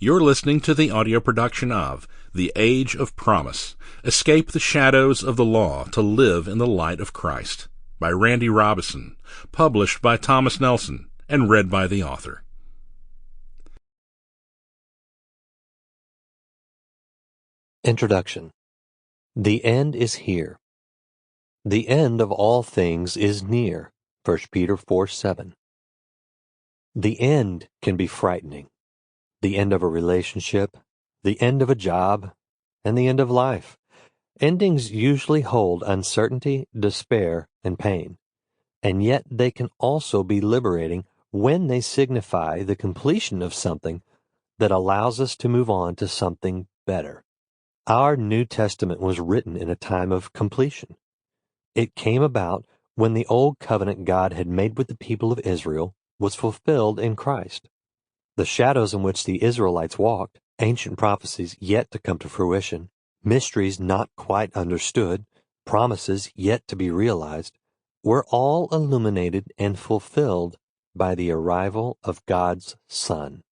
You're listening to the audio production of The Age of Promise. Escape the shadows of the law to live in the light of Christ by Randy Robison, published by Thomas Nelson, and read by the author. Introduction. The end is here. The end of all things is near. 1 Peter 4:7. The end can be frightening. The end of a relationship, the end of a job, and the end of life. Endings usually hold uncertainty, despair, and pain. And yet they can also be liberating when they signify the completion of something that allows us to move on to something better. Our New Testament was written in a time of completion. It came about when the old covenant God had made with the people of Israel was fulfilled in Christ. The shadows in which the Israelites walked, ancient prophecies yet to come to fruition, mysteries not quite understood, promises yet to be realized, were all illuminated and fulfilled by the arrival of God's Son.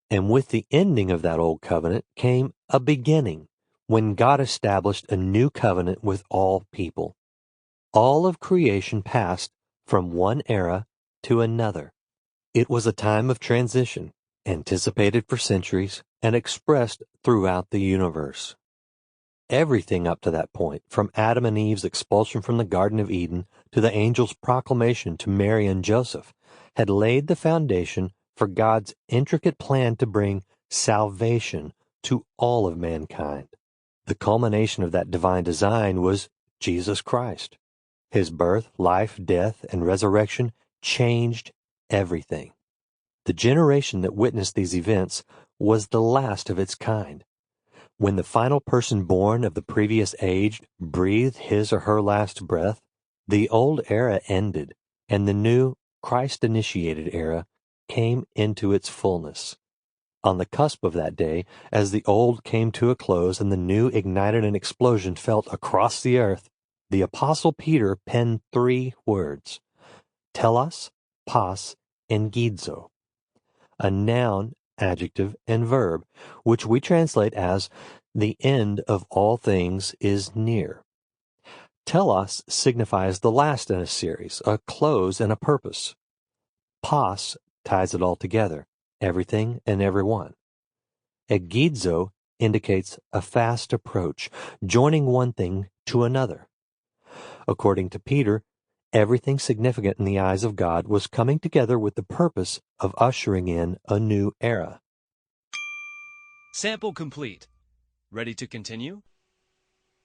And with the ending of that old covenant came a beginning, when God established a new covenant with all people. All of creation passed from one era to another. It was a time of transition, anticipated for centuries and expressed throughout the universe. Everything up to that point, from Adam and Eve's expulsion from the Garden of Eden to the angel's proclamation to Mary and Joseph, had laid the foundation for God's intricate plan to bring salvation to all of mankind. The culmination of that divine design was Jesus Christ. His birth, life, death, and resurrection changed everything. The generation that witnessed these events was the last of its kind. When the final person born of the previous age breathed his or her last breath, the old era ended, and the new Christ-initiated era came into its fullness. On the cusp of that day, as the old came to a close and the new ignited an explosion felt across the earth, the Apostle Peter penned 3 words: telos, pas, and gizo. A noun, adjective, and verb, which we translate as the end of all things is near. Telos signifies the last in a series, a close and a purpose. Pas ties it all together, everything and everyone. Gizo indicates a fast approach, joining one thing to another. According to Peter, everything significant in the eyes of God was coming together with the purpose of ushering in a new era. Sample complete. Ready to continue?